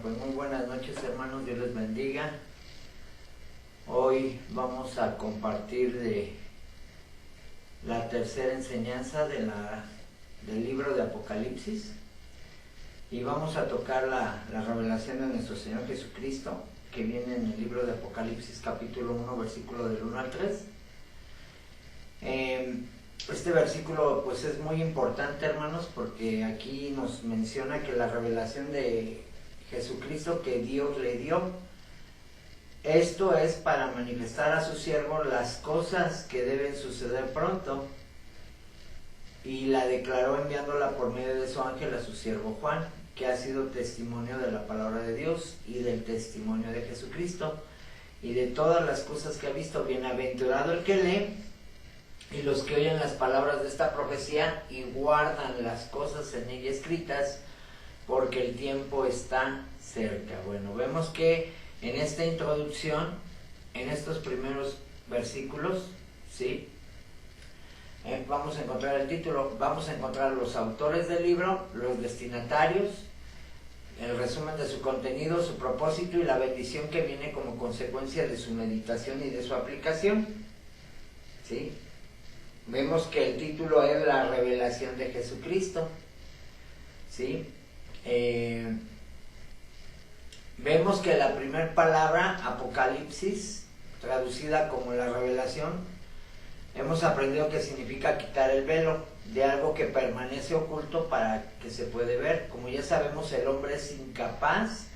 Pues muy buenas noches, hermanos, Dios les bendiga. Hoy vamos a compartir de la tercera enseñanza del libro de Apocalipsis y vamos a tocar la revelación de nuestro Señor Jesucristo, que viene en el libro de Apocalipsis capítulo 1, versículo del 1 al 3. Este versículo pues es muy importante, hermanos, porque aquí nos menciona que la revelación de Jesucristo que Dios le dio, esto es para manifestar a su siervo las cosas que deben suceder pronto, y la declaró enviándola por medio de su ángel a su siervo Juan, que ha sido testimonio de la palabra de Dios y del testimonio de Jesucristo y de todas las cosas que ha visto. Bienaventurado el que lee y los que oyen las palabras de esta profecía y guardan las cosas en ella escritas, porque el tiempo está cerca. Bueno, vemos que en esta introducción, en estos primeros versículos, ¿sí? Vamos a encontrar el título, vamos a encontrar los autores del libro, los destinatarios, el resumen de su contenido, su propósito y la bendición que viene como consecuencia de su meditación y de su aplicación, ¿sí? Vemos que el título es la revelación de Jesucristo, ¿sí? Vemos que la primera palabra, Apocalipsis, traducida como la revelación, hemos aprendido que significa quitar el velo de algo que permanece oculto para que se puede ver. Como ya sabemos, el hombre es incapaz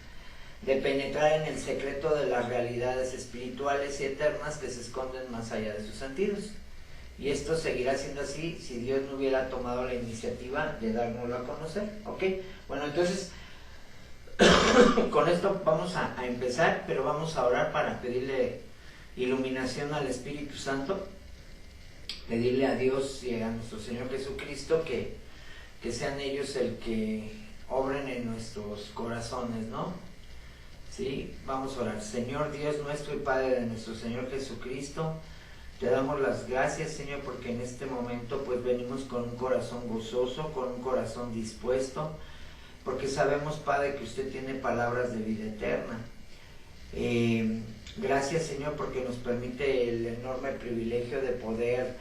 de penetrar en el secreto de las realidades espirituales y eternas que se esconden más allá de sus sentidos. Y esto seguirá siendo así si Dios no hubiera tomado la iniciativa de dárnoslo a conocer. ¿Ok? Bueno, entonces, con esto vamos a empezar, pero vamos a orar para pedirle iluminación al Espíritu Santo, pedirle a Dios y a nuestro Señor Jesucristo que sean ellos el que obren en nuestros corazones, ¿no? Sí, vamos a orar. Señor Dios nuestro y Padre de nuestro Señor Jesucristo, te damos las gracias, Señor, porque en este momento pues venimos con un corazón gozoso, con un corazón dispuesto, porque sabemos, Padre, que usted tiene palabras de vida eterna. Gracias, Señor, porque nos permite el enorme privilegio de poder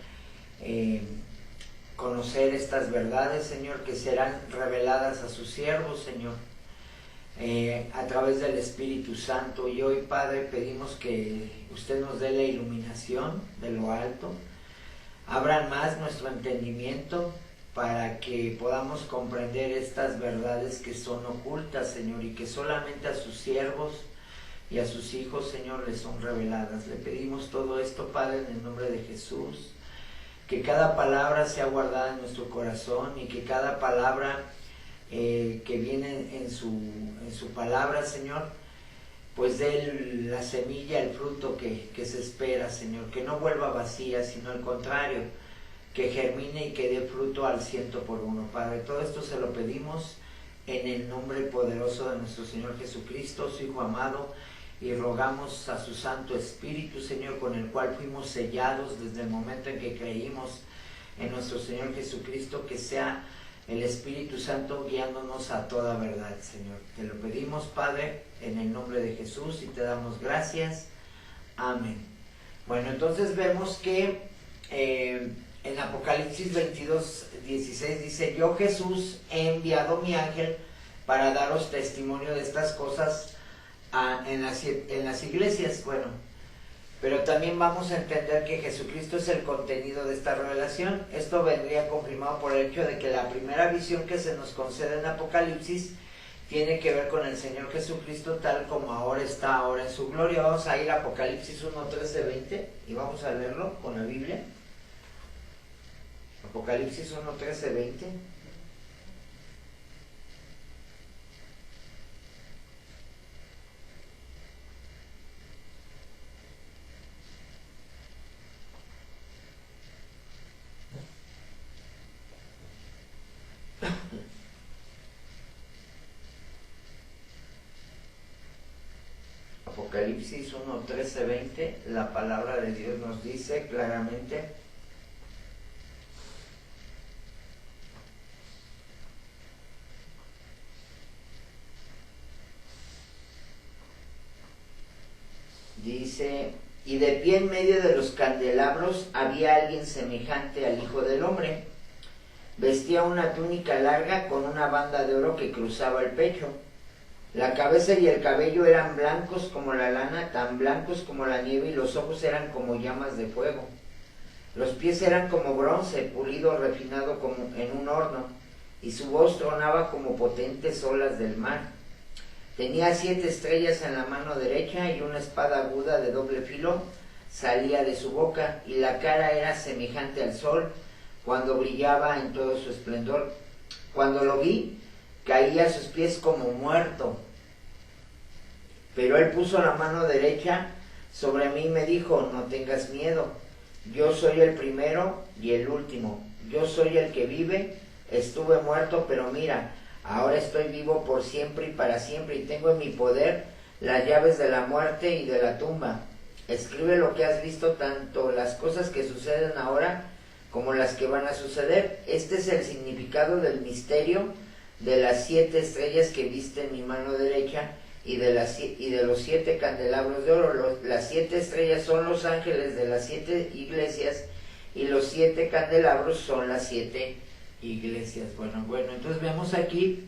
conocer estas verdades, Señor, que serán reveladas a sus siervos, Señor, a través del Espíritu Santo. Y hoy, Padre, pedimos que usted nos dé la iluminación de lo alto, abra más nuestro entendimiento para que podamos comprender estas verdades que son ocultas, Señor, y que solamente a sus siervos y a sus hijos, Señor, les son reveladas. Le pedimos todo esto, Padre, en el nombre de Jesús, que cada palabra sea guardada en nuestro corazón y que cada palabra que viene en su palabra, Señor, pues dé la semilla, el fruto que se espera, Señor, que no vuelva vacía, sino al contrario, que germine y que dé fruto al 100%, Padre. Todo esto se lo pedimos en el nombre poderoso de nuestro Señor Jesucristo, su Hijo amado, y rogamos a su Santo Espíritu, Señor, con el cual fuimos sellados desde el momento en que creímos en nuestro Señor Jesucristo, que sea el Espíritu Santo guiándonos a toda verdad, Señor. Te lo pedimos, Padre, en el nombre de Jesús, y te damos gracias. Amén. Bueno, entonces vemos que en Apocalipsis 22:16 dice: yo, Jesús, he enviado mi ángel para daros testimonio de estas cosas en las iglesias. Bueno, pero también vamos a entender que Jesucristo es el contenido de esta revelación. Esto vendría confirmado por el hecho de que la primera visión que se nos concede en Apocalipsis tiene que ver con el Señor Jesucristo tal como ahora está ahora en su gloria. Vamos a ir a Apocalipsis 1:13-20 y vamos a leerlo con la Biblia. Apocalipsis 1:13-20. Apocalipsis 1:13-20, la palabra de Dios nos dice claramente: dice, y de pie en medio de los candelabros había alguien semejante al Hijo del Hombre. Vestía una túnica larga con una banda de oro que cruzaba el pecho. La cabeza y el cabello eran blancos como la lana, tan blancos como la nieve, y los ojos eran como llamas de fuego. Los pies eran como bronce, pulido, refinado como en un horno, y su voz tronaba como potentes olas del mar. Tenía 7 estrellas en la mano derecha, y una espada aguda de doble filo salía de su boca, y la cara era semejante al sol cuando brillaba en todo su esplendor. Cuando lo vi, caí a sus pies como muerto. Pero él puso la mano derecha sobre mí y me dijo, no tengas miedo, yo soy el primero y el último, yo soy el que vive, estuve muerto, pero mira, ahora estoy vivo por siempre y para siempre, y tengo en mi poder las llaves de la muerte y de la tumba. Escribe lo que has visto, tanto las cosas que suceden ahora como las que van a suceder. Este es el significado del misterio de las 7 estrellas que viste en mi mano derecha y de los 7 candelabros de oro. Las 7 estrellas son los ángeles de las 7 iglesias, y los 7 candelabros son las 7 iglesias. Bueno, entonces vemos aquí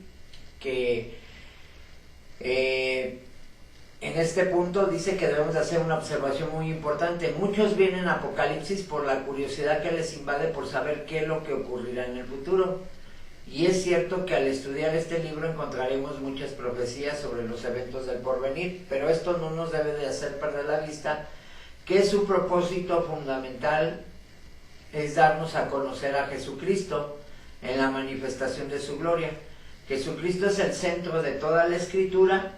que en este punto dice que debemos hacer una observación muy importante. Muchos vienen a Apocalipsis por la curiosidad que les invade por saber qué es lo que ocurrirá en el futuro. Y es cierto que al estudiar este libro encontraremos muchas profecías sobre los eventos del porvenir, pero esto no nos debe de hacer perder la vista que su propósito fundamental es darnos a conocer a Jesucristo en la manifestación de su gloria. Jesucristo es el centro de toda la Escritura,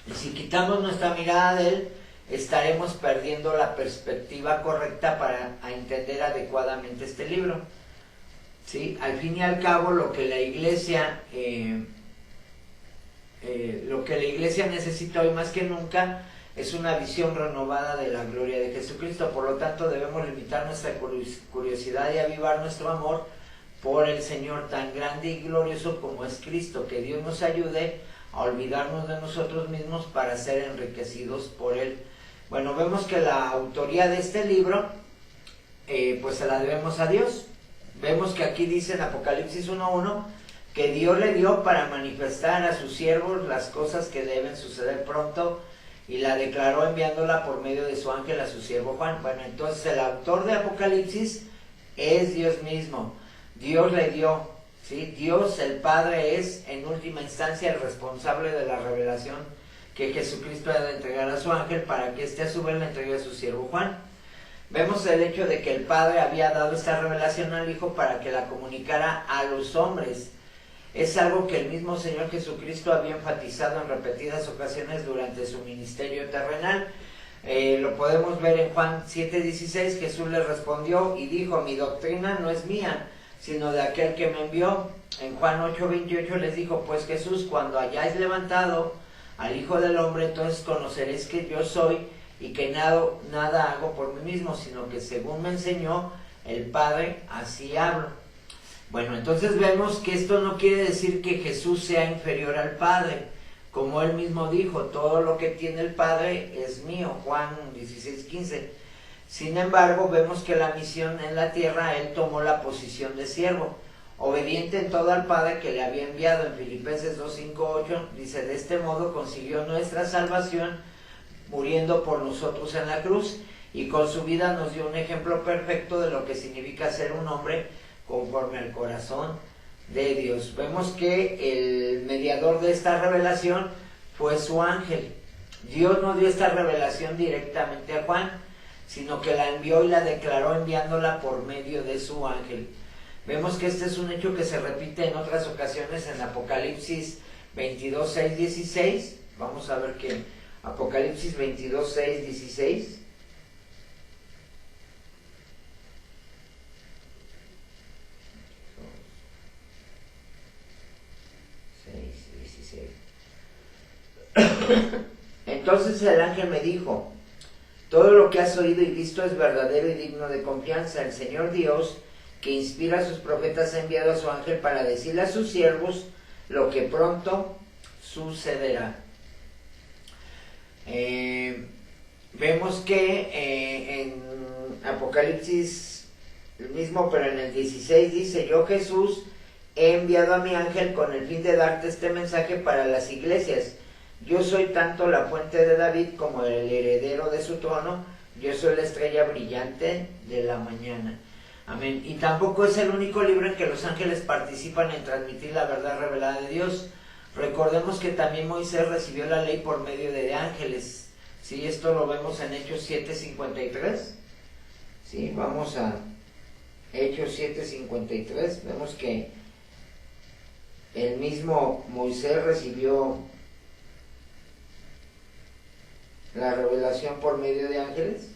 y si quitamos nuestra mirada de Él, estaremos perdiendo la perspectiva correcta para entender adecuadamente este libro. ¿Sí? Al fin y al cabo, lo que la iglesia necesita hoy más que nunca es una visión renovada de la gloria de Jesucristo. Por lo tanto, debemos limitar nuestra curiosidad y avivar nuestro amor por el Señor tan grande y glorioso como es Cristo. Que Dios nos ayude a olvidarnos de nosotros mismos para ser enriquecidos por Él. Bueno, vemos que la autoría de este libro pues se la debemos a Dios. Vemos que aquí dice en Apocalipsis 1:1 que Dios le dio para manifestar a sus siervos las cosas que deben suceder pronto, y la declaró enviándola por medio de su ángel a su siervo Juan. Bueno, entonces el autor de Apocalipsis es Dios mismo. Dios le dio, ¿sí? Dios el Padre es en última instancia el responsable de la revelación que Jesucristo ha de entregar a su ángel, para que éste a su vez le entregue a su siervo Juan. Vemos el hecho de que el Padre había dado esta revelación al Hijo para que la comunicara a los hombres. Es algo que el mismo Señor Jesucristo había enfatizado en repetidas ocasiones durante su ministerio terrenal. Lo podemos ver en Juan 7:16. Jesús le respondió y dijo, mi doctrina no es mía, sino de aquel que me envió. En Juan 8:28 les dijo, pues Jesús, cuando hayáis levantado al Hijo del Hombre, entonces conoceréis que yo soy, y que nada hago por mí mismo, sino que según me enseñó el Padre, así hablo. Bueno, entonces vemos que esto no quiere decir que Jesús sea inferior al Padre. Como él mismo dijo, todo lo que tiene el Padre es mío, Juan 16:15. Sin embargo, vemos que la misión en la tierra, él tomó la posición de siervo, obediente en todo al Padre que le había enviado. En Filipenses 2:5-8 dice, de este modo consiguió nuestra salvación, muriendo por nosotros en la cruz, y con su vida nos dio un ejemplo perfecto de lo que significa ser un hombre conforme al corazón de Dios. Vemos que el mediador de esta revelación fue su ángel. Dios no dio esta revelación directamente a Juan, sino que la envió y la declaró enviándola por medio de su ángel. Vemos que este es un hecho que se repite en otras ocasiones en Apocalipsis 22:6-16. Vamos a ver que Apocalipsis 22:6-16. Entonces el ángel me dijo, todo lo que has oído y visto es verdadero y digno de confianza. El Señor Dios, que inspira a sus profetas, ha enviado a su ángel para decirle a sus siervos lo que pronto sucederá. vemos que en Apocalipsis, el mismo, pero en el 16 dice: yo Jesús he enviado a mi ángel con el fin de darte este mensaje para las iglesias. Yo soy tanto la fuente de David como el heredero de su trono. Yo soy la estrella brillante de la mañana. Amén. Y tampoco es el único libro en que los ángeles participan en transmitir la verdad revelada de Dios. Recordemos que también Moisés recibió la ley por medio de ángeles. ¿Sí? Esto lo vemos en Hechos 7:53. ¿Sí? Vamos a Hechos 7:53. Vemos que el mismo Moisés recibió la revelación por medio de ángeles.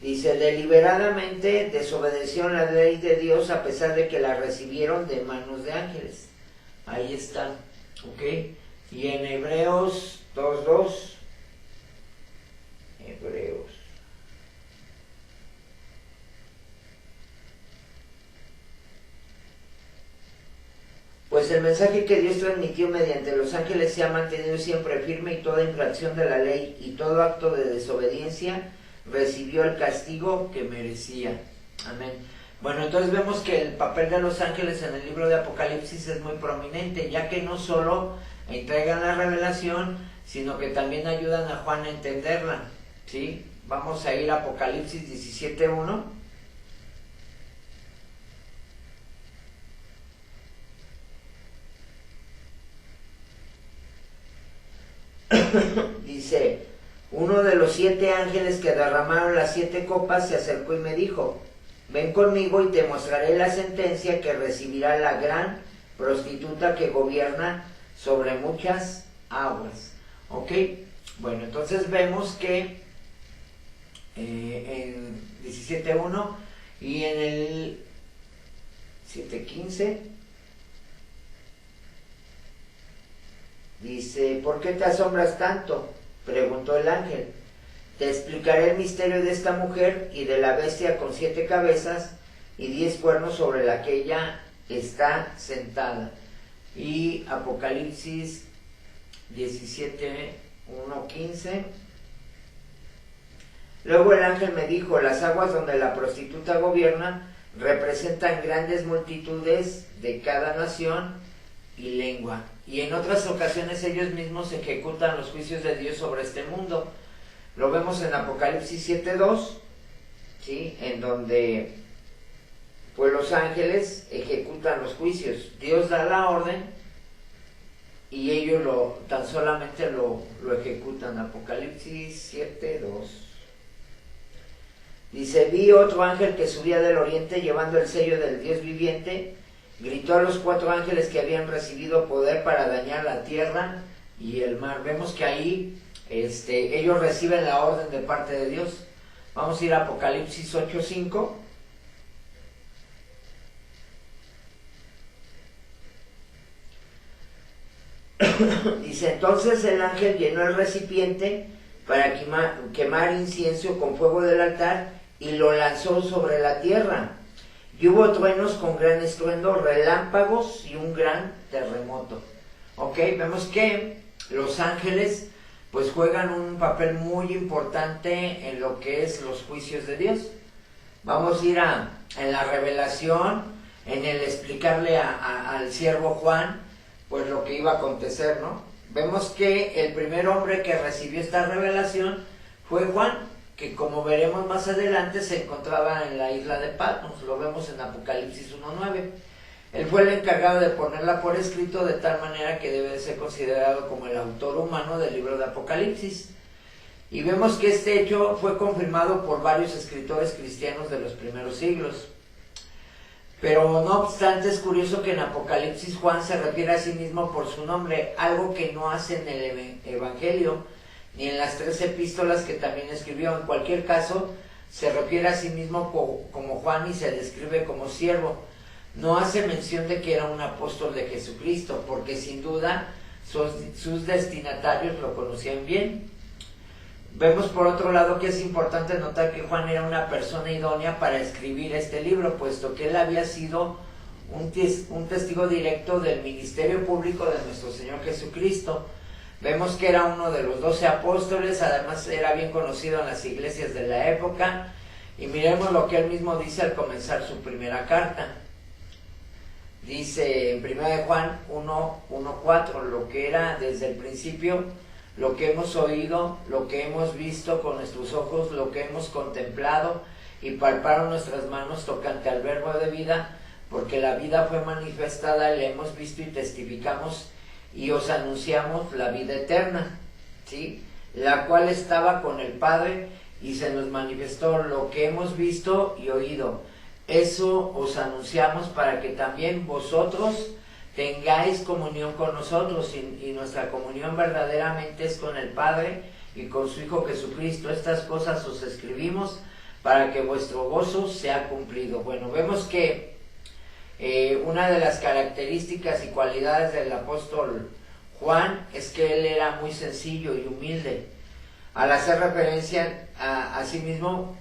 Dice: deliberadamente desobedecieron la ley de Dios a pesar de que la recibieron de manos de ángeles. Ahí está, ¿ok? Y en Hebreos 2:2, Hebreos. Pues el mensaje que Dios transmitió mediante los ángeles se ha mantenido siempre firme, y toda infracción de la ley y todo acto de desobediencia recibió el castigo que merecía. Amén. Bueno, entonces vemos que el papel de los ángeles en el libro de Apocalipsis es muy prominente, ya que no solo entregan la revelación, sino que también ayudan a Juan a entenderla. ¿Sí? Vamos a ir a Apocalipsis 17:1. Dice: uno de los 7 ángeles que derramaron las 7 copas se acercó y me dijo: ven conmigo y te mostraré la sentencia que recibirá la gran prostituta que gobierna sobre muchas aguas. ¿Ok? Bueno, entonces vemos que en 17:1 y en el 7:15 dice: ¿por qué te asombras tanto?, preguntó el ángel. Te explicaré el misterio de esta mujer y de la bestia con 7 cabezas y 10 cuernos sobre la que ella está sentada. Y Apocalipsis 17:1-15. Luego el ángel me dijo: las aguas donde la prostituta gobierna representan grandes multitudes de cada nación y lengua, y en otras ocasiones ellos mismos ejecutan los juicios de Dios sobre este mundo. Lo vemos en Apocalipsis 7:2, ¿sí? En donde pues los ángeles ejecutan los juicios. Dios da la orden y ellos tan solamente lo ejecutan. Apocalipsis 7:2. Dice: vi otro ángel que subía del oriente llevando el sello del Dios viviente. Gritó a los 4 ángeles que habían recibido poder para dañar la tierra y el mar. Vemos que ahí ellos reciben la orden de parte de Dios. Vamos a ir a Apocalipsis 8:5. Dice: entonces el ángel llenó el recipiente para quemar incienso con fuego del altar y lo lanzó sobre la tierra. Y hubo truenos con gran estruendo, relámpagos y un gran terremoto. Ok, vemos que los ángeles pues juegan un papel muy importante en lo que es los juicios de Dios. Vamos a ir en la revelación, en el explicarle al siervo Juan pues lo que iba a acontecer, ¿no? Vemos que el primer hombre que recibió esta revelación fue Juan, que como veremos más adelante se encontraba en la isla de Patmos. Lo vemos en Apocalipsis 1:9. Él fue el encargado de ponerla por escrito de tal manera que debe ser considerado como el autor humano del libro de Apocalipsis. Y vemos que este hecho fue confirmado por varios escritores cristianos de los primeros siglos. Pero no obstante, es curioso que en Apocalipsis Juan se refiere a sí mismo por su nombre, algo que no hace en el Evangelio ni en las 3 epístolas que también escribió. En cualquier caso, se refiere a sí mismo como Juan y se describe como siervo. No hace mención de que era un apóstol de Jesucristo, porque sin duda sus destinatarios lo conocían bien. Vemos por otro lado que es importante notar que Juan era una persona idónea para escribir este libro, puesto que él había sido un testigo directo del ministerio público de nuestro Señor Jesucristo. Vemos que era uno de los 12 apóstoles, además era bien conocido en las iglesias de la época, y miremos lo que él mismo dice al comenzar su primera carta. Dice en 1 de Juan 1:4, lo que era desde el principio, lo que hemos oído, lo que hemos visto con nuestros ojos, lo que hemos contemplado y palparon nuestras manos tocante al verbo de vida, porque la vida fue manifestada, la hemos visto y testificamos y os anunciamos la vida eterna, ¿sí? La cual estaba con el Padre y se nos manifestó lo que hemos visto y oído. Eso os anunciamos para que también vosotros tengáis comunión con nosotros, y nuestra comunión verdaderamente es con el Padre y con su Hijo Jesucristo. Estas cosas os escribimos para que vuestro gozo sea cumplido. Bueno, vemos que una de las características y cualidades del apóstol Juan es que él era muy sencillo y humilde. Al hacer referencia a sí mismo,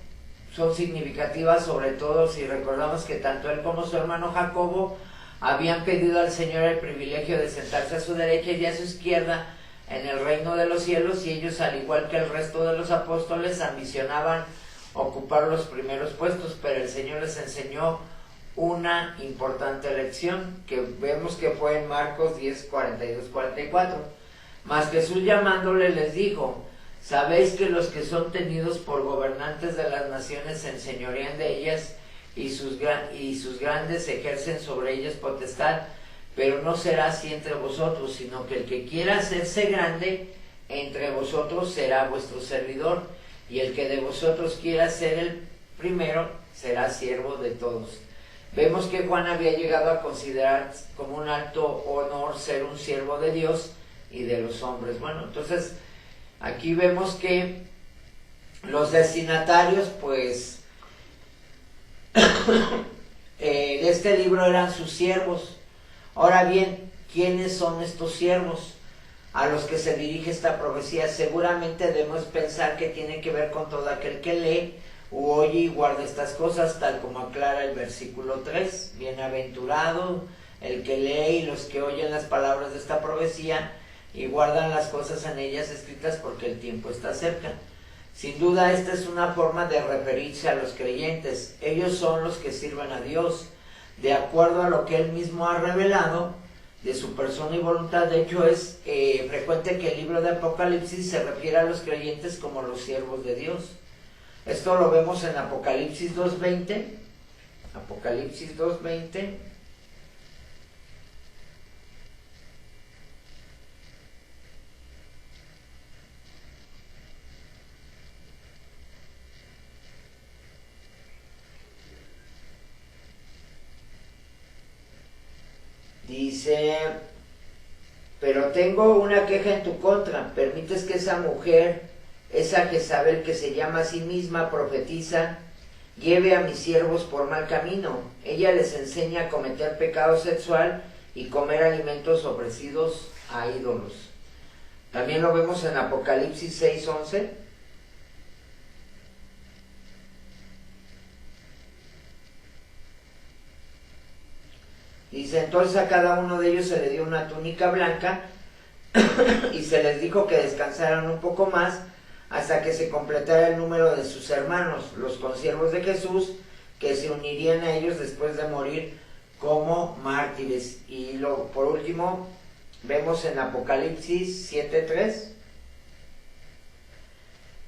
son significativas, sobre todo si recordamos que tanto él como su hermano Jacobo habían pedido al Señor el privilegio de sentarse a su derecha y a su izquierda en el reino de los cielos, y ellos, al igual que el resto de los apóstoles, ambicionaban ocupar los primeros puestos, pero el Señor les enseñó una importante lección que vemos que fue en Marcos 10:42-44. Mas Jesús, llamándole, les dijo: sabéis que los que son tenidos por gobernantes de las naciones se enseñorean de ellas, y sus grandes ejercen sobre ellas potestad, pero no será así entre vosotros, sino que el que quiera hacerse grande entre vosotros será vuestro servidor, y el que de vosotros quiera ser el primero será siervo de todos. Vemos que Juan había llegado a considerar como un alto honor ser un siervo de Dios y de los hombres. Bueno, entonces aquí vemos que los destinatarios, pues, de este libro eran sus siervos. Ahora bien, ¿quiénes son estos siervos a los que se dirige esta profecía? Seguramente debemos pensar que tiene que ver con todo aquel que lee u oye y guarda estas cosas, tal como aclara el versículo 3. Bienaventurado el que lee y los que oyen las palabras de esta profecía y guardan las cosas en ellas escritas, porque el tiempo está cerca. Sin duda, esta es una forma de referirse a los creyentes. Ellos son los que sirven a Dios de acuerdo a lo que Él mismo ha revelado de su persona y voluntad. De hecho, es frecuente que el libro de Apocalipsis se refiere a los creyentes como los siervos de Dios. Esto lo vemos en Apocalipsis 2:20. Apocalipsis 2:20. Dice: pero tengo una queja en tu contra. Permites que esa mujer, esa Jezabel, que se llama a sí misma profetiza, lleve a mis siervos por mal camino. Ella les enseña a cometer pecado sexual y comer alimentos ofrecidos a ídolos. También lo vemos en Apocalipsis 6:11. Dice: entonces a cada uno de ellos se le dio una túnica blanca y se les dijo que descansaran un poco más hasta que se completara el número de sus hermanos, los consiervos de Jesús, que se unirían a ellos después de morir como mártires. Y por último vemos en Apocalipsis 7:3.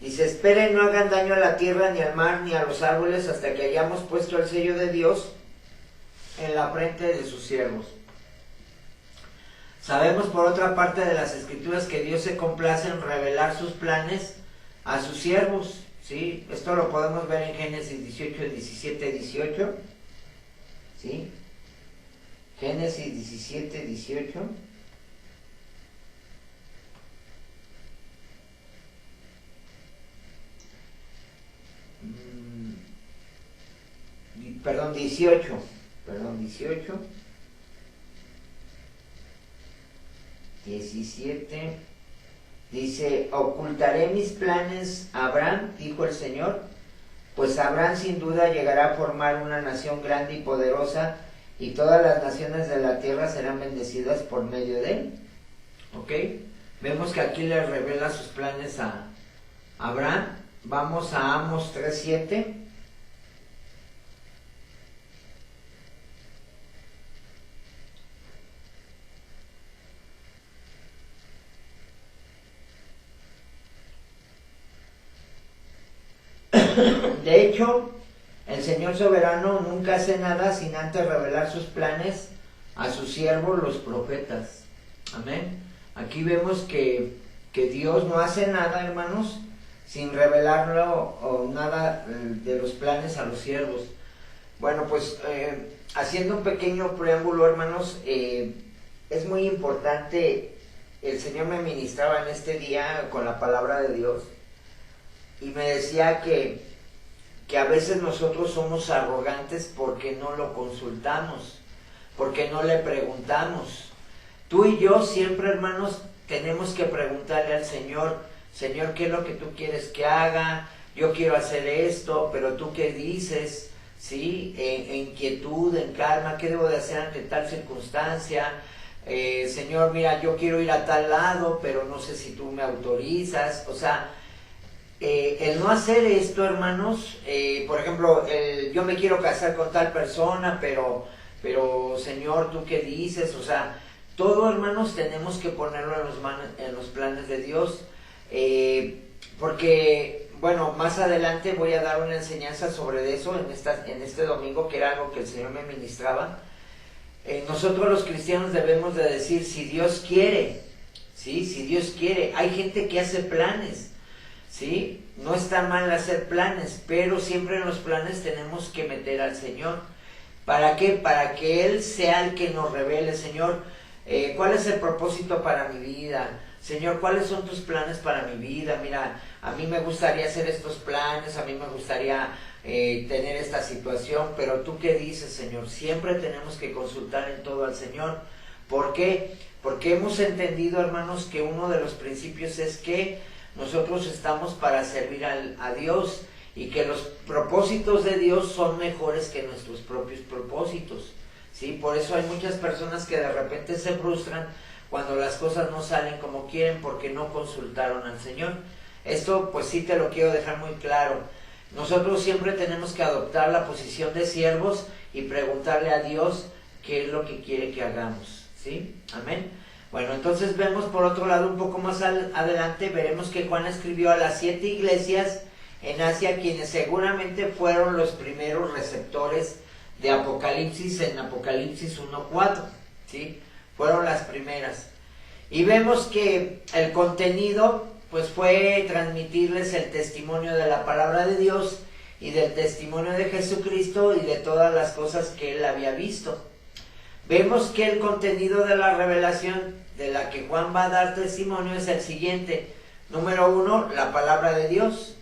Dice: esperen, no hagan daño a la tierra, ni al mar, ni a los árboles, hasta que hayamos puesto el sello de Dios en la frente de sus siervos. Sabemos por otra parte de las Escrituras que Dios se complace en revelar sus planes a sus siervos, ¿sí? Esto lo podemos ver en Génesis 18, 17, 18, ¿sí? Génesis 17, 18. Perdón, 18. 17. Dice: ocultaré mis planes a Abraham, dijo el Señor, pues Abraham sin duda llegará a formar una nación grande y poderosa, y todas las naciones de la tierra serán bendecidas por medio de él. ¿Ok? Vemos que aquí le revela sus planes a Abraham. Vamos a Amos 3:7. De hecho, el Señor soberano nunca hace nada sin antes revelar sus planes a sus siervos, los profetas. Amén. Aquí vemos que Dios no hace nada, hermanos, sin revelarlo o nada de los planes a los siervos. Bueno, pues haciendo un pequeño preámbulo, hermanos, es muy importante. El Señor me ministraba en este día con la palabra de Dios y me decía que a veces nosotros somos arrogantes porque no lo consultamos, porque no le preguntamos. Tú y yo siempre, hermanos, tenemos que preguntarle al Señor: Señor, ¿qué es lo que tú quieres que haga? Yo quiero hacer esto, pero tú qué dices, ¿sí? En quietud, en calma, ¿qué debo de hacer ante tal circunstancia? Señor, mira, yo quiero ir a tal lado, pero no sé si tú me autorizas. O sea, el no hacer esto, hermanos, por ejemplo, yo me quiero casar con tal persona, pero Señor, ¿tú qué dices? O sea, todo, hermanos, tenemos que ponerlo en los planes de Dios, porque, bueno, más adelante voy a dar una enseñanza sobre eso en este domingo, que era algo que el Señor me ministraba. Nosotros los cristianos debemos de decir: si Dios quiere, ¿sí? Si Dios quiere. Hay gente que hace planes, ¿sí? No está mal hacer planes, pero siempre en los planes tenemos que meter al Señor. ¿Para qué? Para que Él sea el que nos revele: Señor, ¿cuál es el propósito para mi vida? Señor, ¿cuáles son tus planes para mi vida? Mira, a mí me gustaría hacer estos planes, a mí me gustaría tener esta situación, pero ¿tú qué dices, Señor? Siempre tenemos que consultar en todo al Señor. ¿Por qué? Porque hemos entendido, hermanos, que uno de los principios es que nosotros estamos para servir a Dios, y que los propósitos de Dios son mejores que nuestros propios propósitos, ¿sí? Por eso hay muchas personas que de repente se frustran cuando las cosas no salen como quieren, porque no consultaron al Señor. Esto pues sí te lo quiero dejar muy claro. Nosotros siempre tenemos que adoptar la posición de siervos y preguntarle a Dios qué es lo que quiere que hagamos, ¿sí? Amén. Bueno, entonces vemos por otro lado un poco más adelante, veremos que Juan escribió a las 7 iglesias en Asia, quienes seguramente fueron los primeros receptores de Apocalipsis, en Apocalipsis 1:4, ¿sí? Fueron las primeras. Y vemos que el contenido pues fue transmitirles el testimonio de la palabra de Dios y del testimonio de Jesucristo y de todas las cosas que él había visto. Vemos que el contenido de la revelación de la que Juan va a dar testimonio es el siguiente. Número 1, la palabra de Dios.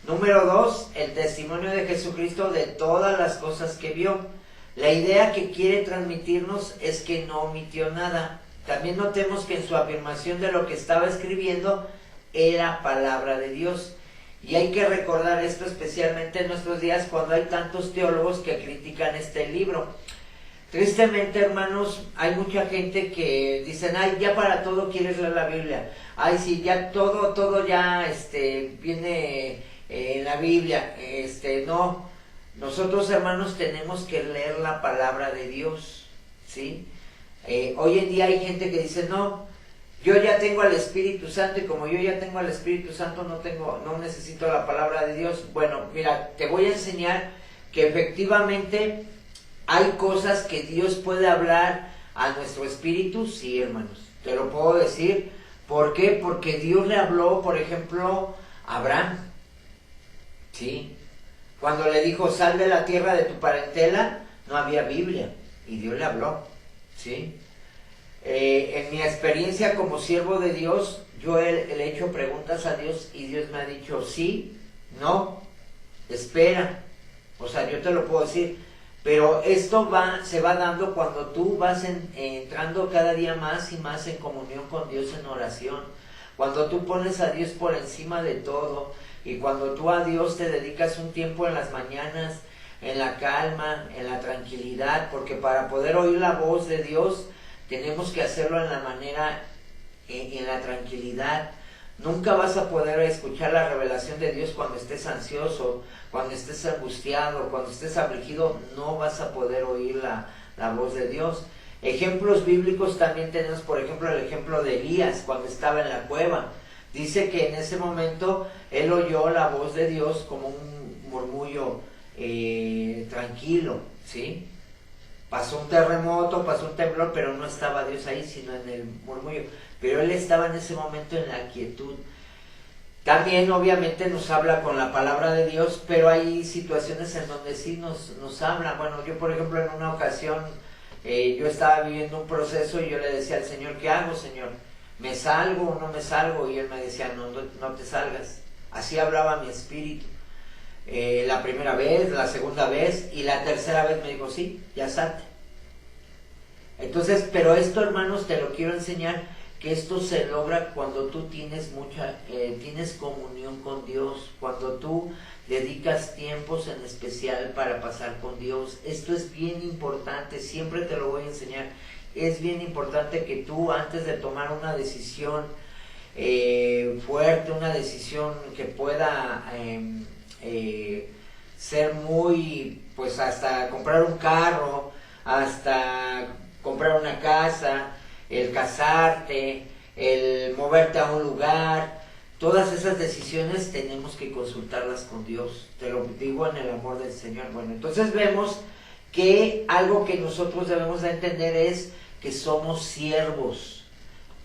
Número 2, el testimonio de Jesucristo de todas las cosas que vio. La idea que quiere transmitirnos es que no omitió nada. También notemos que en su afirmación de lo que estaba escribiendo era palabra de Dios. Y hay que recordar esto especialmente en nuestros días, cuando hay tantos teólogos que critican este libro. Tristemente, hermanos, hay mucha gente que dicen: ay, ya para todo quieres leer la Biblia. Ay, sí, ya todo ya viene en la Biblia. No. Nosotros, hermanos, tenemos que leer la palabra de Dios, ¿sí? Hoy en día hay gente que dice: no, yo ya tengo al Espíritu Santo, y como yo ya tengo al Espíritu Santo, no necesito la palabra de Dios. Bueno, mira, te voy a enseñar que efectivamente hay cosas que Dios puede hablar a nuestro espíritu, sí, hermanos. Te lo puedo decir. ¿Por qué? Porque Dios le habló, por ejemplo, a Abraham, ¿sí? Cuando le dijo: sal de la tierra de tu parentela, no había Biblia, y Dios le habló, ¿sí? En mi experiencia como siervo de Dios, yo le he hecho preguntas a Dios y Dios me ha dicho: sí, no, espera. O sea, yo te lo puedo decir. Pero esto se va dando cuando tú vas entrando cada día más y más en comunión con Dios en oración. Cuando tú pones a Dios por encima de todo, y cuando tú a Dios te dedicas un tiempo en las mañanas, en la calma, en la tranquilidad, porque para poder oír la voz de Dios tenemos que hacerlo en la manera en la tranquilidad. Nunca vas a poder escuchar la revelación de Dios cuando estés ansioso, cuando estés angustiado, cuando estés afligido. No vas a poder oír la voz de Dios. Ejemplos bíblicos también tenemos, por ejemplo, el ejemplo de Elías cuando estaba en la cueva. Dice que en ese momento él oyó la voz de Dios como un murmullo tranquilo, ¿sí? Pasó un terremoto, pasó un temblor, pero no estaba Dios ahí, sino en el murmullo. Pero él estaba en ese momento en la quietud. También obviamente nos habla con la palabra de Dios, pero hay situaciones en donde sí nos habla. Bueno, yo por ejemplo en una ocasión, yo estaba viviendo un proceso y yo le decía al Señor, ¿qué hago, Señor? ¿Me salgo o no me salgo? Y él me decía, no te salgas. Así hablaba mi espíritu. La primera vez, la segunda vez y la tercera vez me dijo, sí, ya salte. Entonces, pero esto, hermanos, te lo quiero enseñar, que esto se logra cuando tú tienes tienes comunión con Dios, cuando tú dedicas tiempos en especial para pasar con Dios. Esto es bien importante, siempre te lo voy a enseñar. Es bien importante que tú, antes de tomar una decisión fuerte, una decisión que pueda ser muy, pues hasta comprar un carro, hasta comprar una casa, el casarte, el moverte a un lugar, todas esas decisiones tenemos que consultarlas con Dios. Te lo digo en el amor del Señor. Bueno, entonces vemos que algo que nosotros debemos de entender es que somos siervos.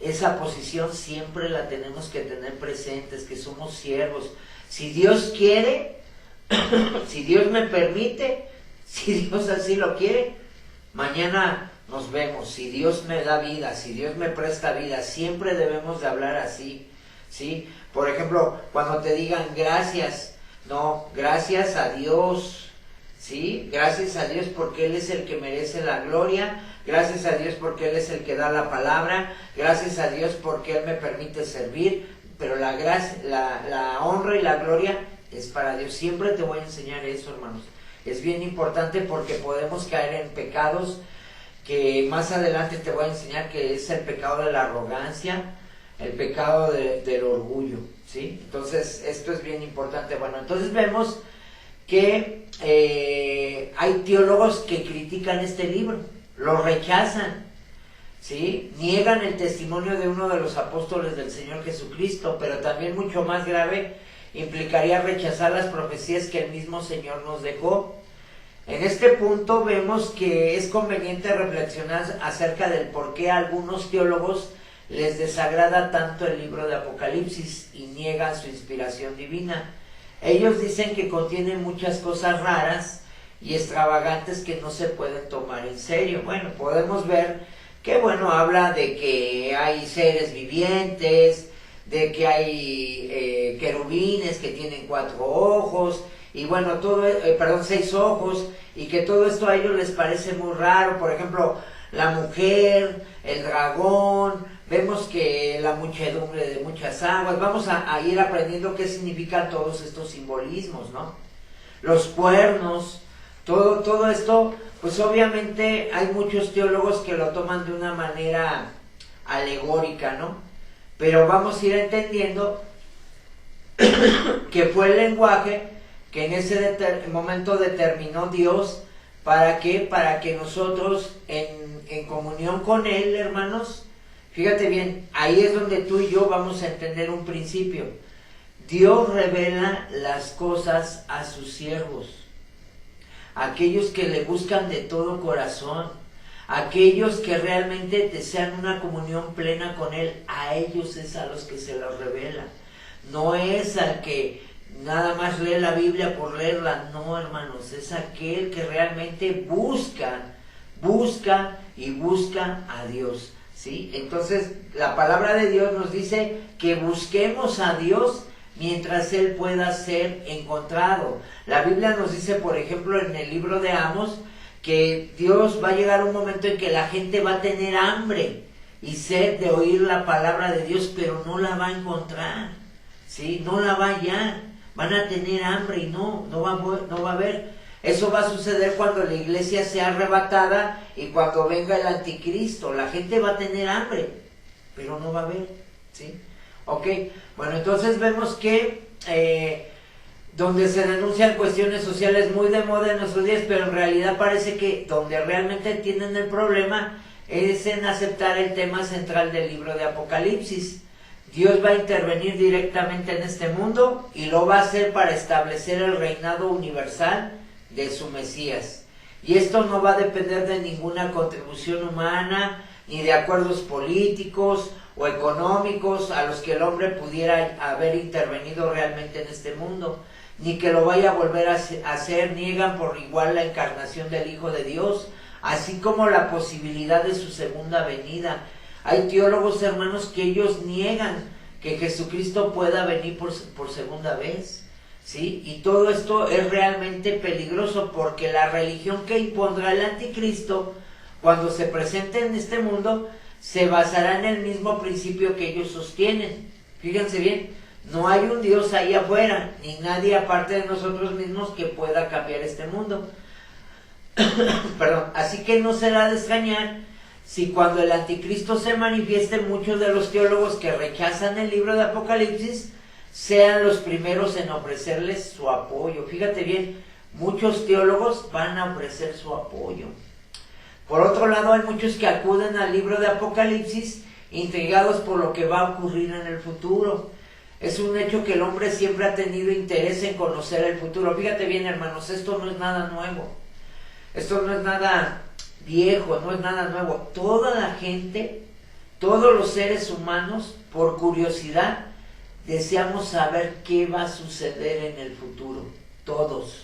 Esa posición siempre la tenemos que tener presentes, que somos siervos. Si Dios quiere, si Dios me permite, si Dios así lo quiere, mañana nos vemos. Si Dios me da vida, si Dios me presta vida, siempre debemos de hablar así, ¿sí? Por ejemplo, cuando te digan gracias, no, gracias a Dios, ¿sí? Gracias a Dios porque Él es el que merece la gloria, gracias a Dios porque Él es el que da la palabra, gracias a Dios porque Él me permite servir, pero la gracia, la honra y la gloria es para Dios. Siempre te voy a enseñar eso, hermanos. Es bien importante porque podemos caer en pecados que más adelante te voy a enseñar, que es el pecado de la arrogancia, el pecado del orgullo, ¿sí? Entonces, esto es bien importante. Bueno, entonces vemos que hay teólogos que critican este libro, lo rechazan, ¿sí? Niegan el testimonio de uno de los apóstoles del Señor Jesucristo, pero también mucho más grave implicaría rechazar las profecías que el mismo Señor nos dejó. En este punto vemos que es conveniente reflexionar acerca del por qué a algunos teólogos les desagrada tanto el libro de Apocalipsis y niegan su inspiración divina. Ellos dicen que contiene muchas cosas raras y extravagantes que no se pueden tomar en serio. Bueno, podemos ver que, bueno, habla de que hay seres vivientes, de que hay querubines que tienen 4 ojos, y bueno, todo, 6 ojos, y que todo esto a ellos les parece muy raro. Por ejemplo, la mujer, el dragón, vemos que la muchedumbre de muchas aguas. Vamos a ir aprendiendo qué significan todos estos simbolismos, ¿no? Los cuernos, todo esto, pues obviamente hay muchos teólogos que lo toman de una manera alegórica, ¿no? Pero vamos a ir entendiendo que fue el lenguaje que en ese momento determinó Dios. ¿Para qué? Para que nosotros en comunión con Él, hermanos, fíjate bien, ahí es donde tú y yo vamos a entender un principio. Dios revela las cosas a sus siervos, aquellos que le buscan de todo corazón, aquellos que realmente desean una comunión plena con Él. A ellos es a los que se los revela. No es al que nada más lee la Biblia por leerla, no, hermanos, es aquel que realmente busca a Dios, ¿sí? Entonces, la palabra de Dios nos dice que busquemos a Dios mientras Él pueda ser encontrado. La Biblia nos dice, por ejemplo, en el libro de Amos, que Dios va a llegar un momento en que la gente va a tener hambre y sed de oír la palabra de Dios, pero no la va a encontrar, ¿sí? No la va a hallar. Van a tener hambre y no va a haber. Eso va a suceder cuando la iglesia sea arrebatada y cuando venga el anticristo. La gente va a tener hambre, pero no va a haber, ¿sí? Ok, bueno, entonces vemos que donde se denuncian cuestiones sociales muy de moda en nuestros días, pero en realidad parece que donde realmente tienen el problema es en aceptar el tema central del libro de Apocalipsis. Dios va a intervenir directamente en este mundo y lo va a hacer para establecer el reinado universal de su Mesías. Y esto no va a depender de ninguna contribución humana, ni de acuerdos políticos o económicos a los que el hombre pudiera haber intervenido realmente en este mundo, ni que lo vaya a volver a hacer. Niegan por igual la encarnación del Hijo de Dios, así como la posibilidad de su segunda venida. Hay teólogos, hermanos, que ellos niegan que Jesucristo pueda venir por segunda vez, ¿sí? Y todo esto es realmente peligroso, porque la religión que impondrá el anticristo cuando se presente en este mundo se basará en el mismo principio que ellos sostienen. Fíjense bien, no hay un Dios ahí afuera, ni nadie aparte de nosotros mismos que pueda cambiar este mundo. Perdón, así que no será de extrañar si cuando el anticristo se manifieste, muchos de los teólogos que rechazan el libro de Apocalipsis sean los primeros en ofrecerles su apoyo. Fíjate bien, muchos teólogos van a ofrecer su apoyo. Por otro lado, hay muchos que acuden al libro de Apocalipsis intrigados por lo que va a ocurrir en el futuro. Es un hecho que el hombre siempre ha tenido interés en conocer el futuro. Fíjate bien, hermanos, esto no es nada nuevo. Esto no es nada viejo, no es nada nuevo. Toda la gente, todos los seres humanos, por curiosidad, deseamos saber qué va a suceder en el futuro. Todos.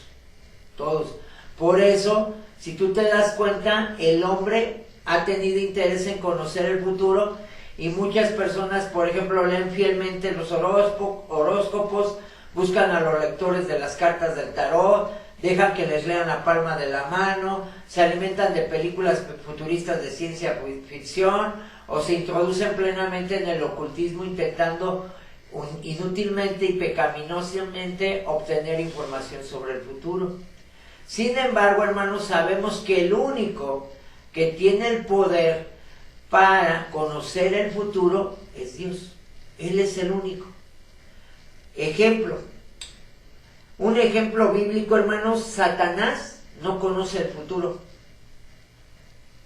Por eso, si tú te das cuenta, el hombre ha tenido interés en conocer el futuro, y muchas personas, por ejemplo, leen fielmente los horóscopos, buscan a los lectores de las cartas del tarot, dejan que les lean la palma de la mano, se alimentan de películas futuristas de ciencia ficción, o se introducen plenamente en el ocultismo intentando inútilmente y pecaminosamente obtener información sobre el futuro. Sin embargo, hermanos, sabemos que el único que tiene el poder para conocer el futuro es Dios. Él es el único. Un ejemplo bíblico, hermanos: Satanás no conoce el futuro.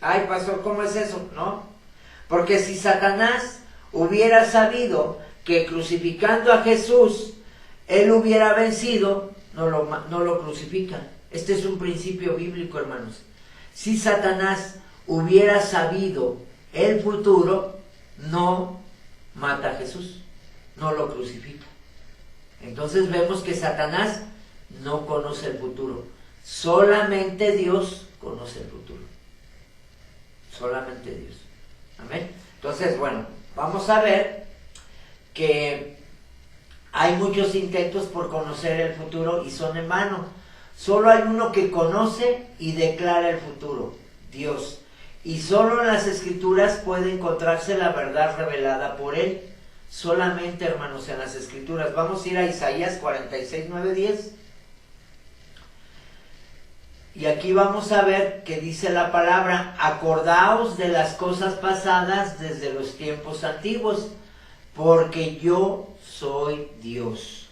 Ay, pastor, ¿cómo es eso? No, porque si Satanás hubiera sabido que crucificando a Jesús él hubiera vencido, no lo crucifican. Este es un principio bíblico, hermanos. Si Satanás hubiera sabido el futuro, no mata a Jesús, no lo crucifica. Entonces vemos que Satanás no conoce el futuro. Solamente Dios conoce el futuro. Solamente Dios. Amén. Entonces, bueno, vamos a ver que hay muchos intentos por conocer el futuro y son en vano. Solo hay uno que conoce y declara el futuro: Dios. Y solo en las Escrituras puede encontrarse la verdad revelada por Él. Solamente, hermanos, en las Escrituras. Vamos a ir a Isaías 46, 9, 10. Y aquí vamos a ver que dice la palabra: acordaos de las cosas pasadas desde los tiempos antiguos, porque yo soy Dios,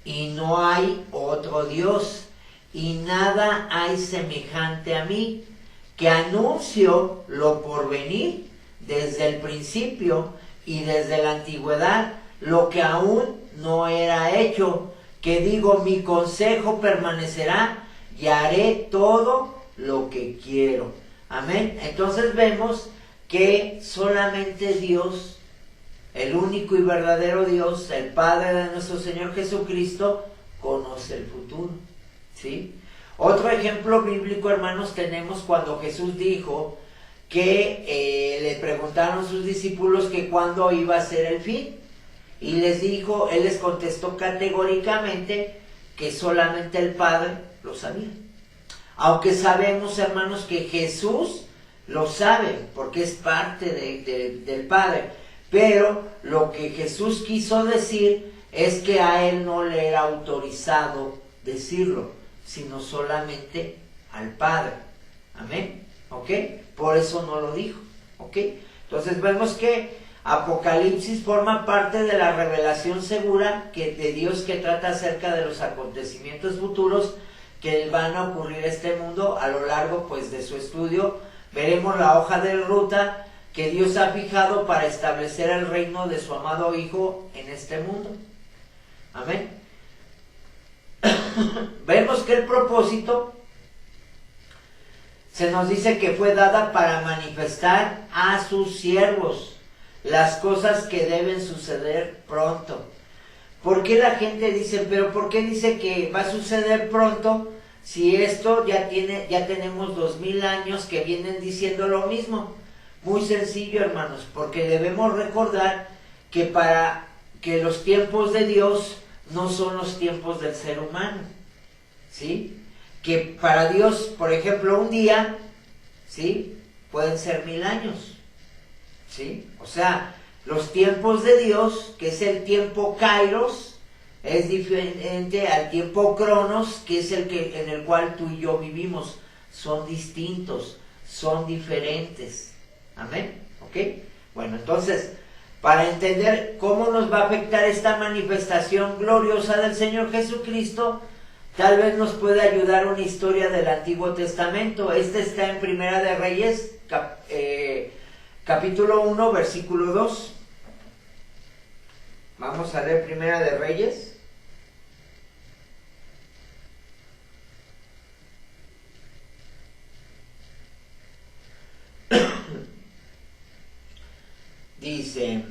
y no hay otro Dios, y nada hay semejante a mí, que anuncio lo por venir desde el principio y desde la antigüedad, lo que aún no era hecho, que digo, mi consejo permanecerá y haré todo lo que quiero. Amén. Entonces vemos que solamente Dios, el único y verdadero Dios, el Padre de nuestro Señor Jesucristo, conoce el futuro, ¿sí? Otro ejemplo bíblico, hermanos, tenemos cuando Jesús dijo que le preguntaron sus discípulos que cuándo iba a ser el fin, y Él les contestó categóricamente que solamente el Padre lo sabía. Aunque sabemos, hermanos, que Jesús lo sabe, porque es parte del Padre, pero lo que Jesús quiso decir es que a Él no le era autorizado decirlo, sino solamente al Padre. Amén. ¿Ok? Por eso no lo dijo. ¿Ok? Entonces vemos que Apocalipsis forma parte de la revelación segura de Dios que trata acerca de los acontecimientos futuros que van a ocurrir en este mundo. A lo largo pues de su estudio veremos la hoja de ruta que Dios ha fijado para establecer el reino de su amado Hijo en este mundo. Amén. Vemos que el propósito se nos dice que fue dada para manifestar a sus siervos las cosas que deben suceder pronto. ¿Por qué la gente dice, pero por qué dice que va a suceder pronto si esto ya tenemos 2000 años que vienen diciendo lo mismo? Muy sencillo, hermanos, porque debemos recordar que para que los tiempos de Dios no son los tiempos del ser humano, ¿sí? Que para Dios, por ejemplo, un día, ¿sí?, pueden ser 1000 años, ¿sí? O sea, los tiempos de Dios, que es el tiempo Kairos, es diferente al tiempo Cronos, que es en el cual tú y yo vivimos. Son distintos, son diferentes. Amén. ¿Ok? Bueno, entonces, para entender cómo nos va a afectar esta manifestación gloriosa del Señor Jesucristo, tal vez nos puede ayudar una historia del Antiguo Testamento. Esta está en Primera de Reyes, capítulo 1, versículo 2. Vamos a leer Primera de Reyes. Dice,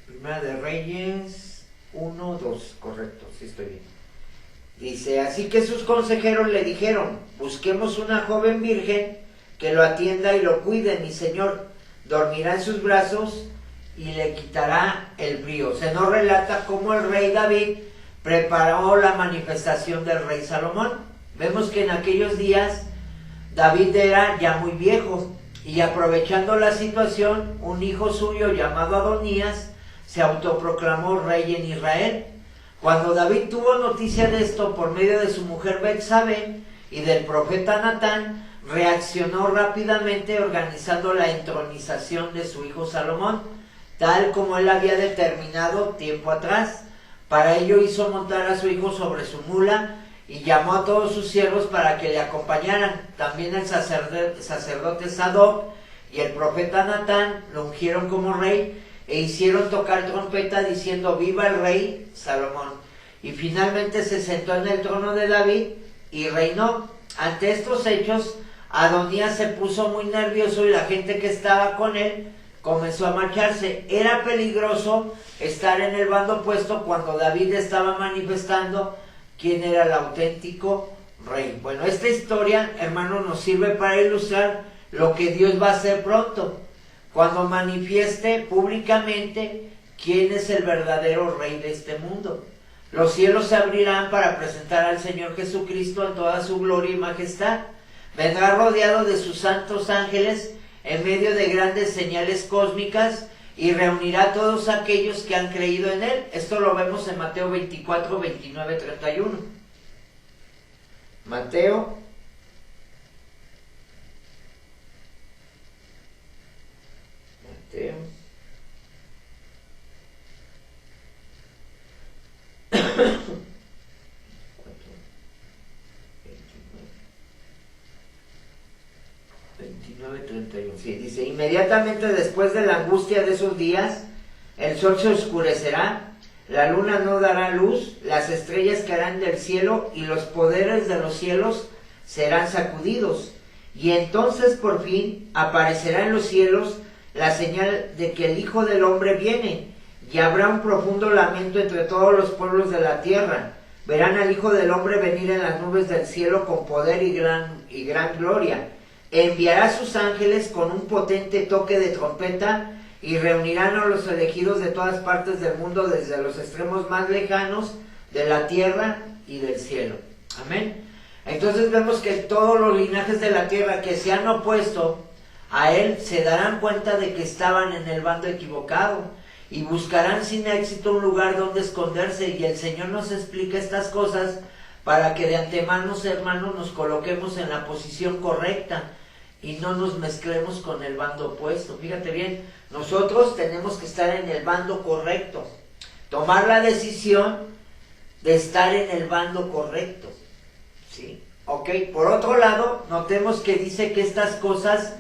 Primera de Reyes 1, 2, correcto, sí estoy bien. Dice, así que sus consejeros le dijeron, busquemos una joven virgen que lo atienda y lo cuide, mi señor dormirá en sus brazos y le quitará el frío. Se nos relata cómo el rey David preparó la manifestación del rey Salomón. Vemos que en aquellos días David era ya muy viejo y aprovechando la situación, un hijo suyo llamado Adonías se autoproclamó rey en Israel. Cuando David tuvo noticia de esto por medio de su mujer Betsabé y del profeta Natán, reaccionó rápidamente organizando la entronización de su hijo Salomón, tal como él había determinado tiempo atrás. Para ello hizo montar a su hijo sobre su mula y llamó a todos sus siervos para que le acompañaran. También el sacerdote Sadoc y el profeta Natán lo ungieron como rey e hicieron tocar trompeta diciendo viva el rey Salomón. Y finalmente se sentó en el trono de David y reinó. Ante estos hechos, Adonías se puso muy nervioso y la gente que estaba con él comenzó a marcharse. Era peligroso estar en el bando opuesto cuando David estaba manifestando quién era el auténtico rey. Bueno, esta historia, hermanos, nos sirve para ilustrar lo que Dios va a hacer pronto, cuando manifieste públicamente quién es el verdadero rey de este mundo. Los cielos se abrirán para presentar al Señor Jesucristo en toda su gloria y majestad. Vendrá rodeado de sus santos ángeles en medio de grandes señales cósmicas y reunirá a todos aquellos que han creído en él. Esto lo vemos en Mateo 24, 29, 31. Mateo 29:31. Sí, dice, inmediatamente después de la angustia de esos días, el sol se oscurecerá, la luna no dará luz, las estrellas caerán del cielo y los poderes de los cielos serán sacudidos. Y entonces por fin aparecerá en los cielos la señal de que el Hijo del Hombre viene, y habrá un profundo lamento entre todos los pueblos de la tierra. Verán al Hijo del Hombre venir en las nubes del cielo con poder y gran gloria. Enviará a sus ángeles con un potente toque de trompeta y reunirán a los elegidos de todas partes del mundo, desde los extremos más lejanos de la tierra y del cielo. Amén. Entonces vemos que todos los linajes de la tierra que se han opuesto a él se darán cuenta de que estaban en el bando equivocado y buscarán sin éxito un lugar donde esconderse. Y el Señor nos explica estas cosas para que de antemano, hermanos, nos coloquemos en la posición correcta y no nos mezclemos con el bando opuesto. Fíjate bien, nosotros tenemos que estar en el bando correcto, tomar la decisión de estar en el bando correcto, ¿sí? Ok, por otro lado, notemos que dice que estas cosas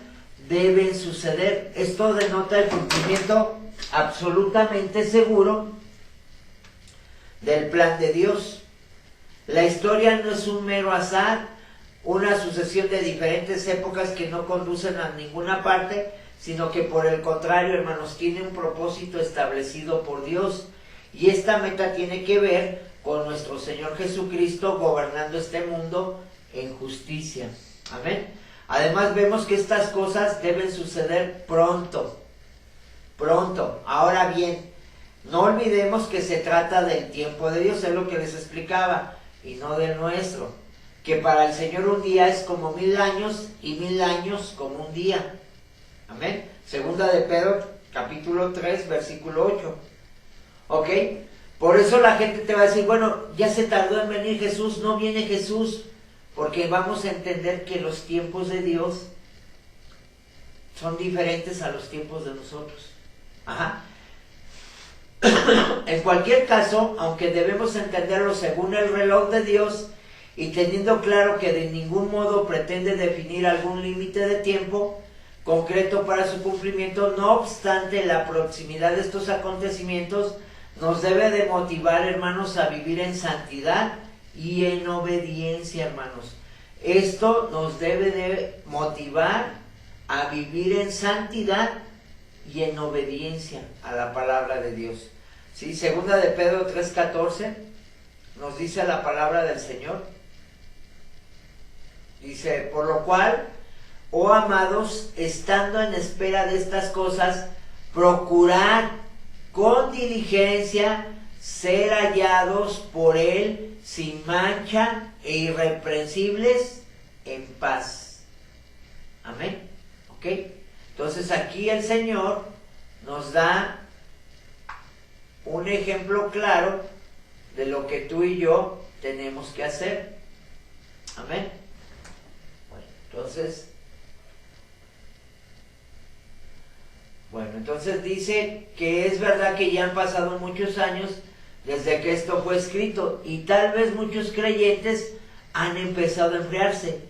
deben suceder. Esto denota el cumplimiento absolutamente seguro del plan de Dios. La historia no es un mero azar, una sucesión de diferentes épocas que no conducen a ninguna parte, sino que por el contrario, hermanos, tiene un propósito establecido por Dios. Y esta meta tiene que ver con nuestro Señor Jesucristo gobernando este mundo en justicia. Amén. Además vemos que estas cosas deben suceder pronto. Pronto. Ahora bien, no olvidemos que se trata del tiempo de Dios, es lo que les explicaba, y no del nuestro. Que para el Señor un día es como 1000 años y 1000 años como un día. Amén. Segunda de Pedro, capítulo 3, versículo 8. ¿Ok? Por eso la gente te va a decir, bueno, ya se tardó en venir Jesús, no viene Jesús, porque vamos a entender que los tiempos de Dios son diferentes a los tiempos de nosotros. Ajá. En cualquier caso, aunque debemos entenderlo según el reloj de Dios y teniendo claro que de ningún modo pretende definir algún límite de tiempo concreto para su cumplimiento, no obstante, la proximidad de estos acontecimientos nos debe de motivar, hermanos, a vivir en santidad y en obediencia, hermanos. Esto nos debe de motivar a vivir en santidad y en obediencia a la palabra de Dios. ¿Sí? Segunda de Pedro 3:14 nos dice la palabra del Señor. Dice, por lo cual, oh amados, estando en espera de estas cosas, procurad con diligencia ser hallados por Él sin mancha e irreprensibles en paz. Amén. ¿Ok? Entonces aquí el Señor nos da un ejemplo claro de lo que tú y yo tenemos que hacer. Amén. Bueno, entonces dice que es verdad que ya han pasado muchos años desde que esto fue escrito y tal vez muchos creyentes han empezado a enfriarse,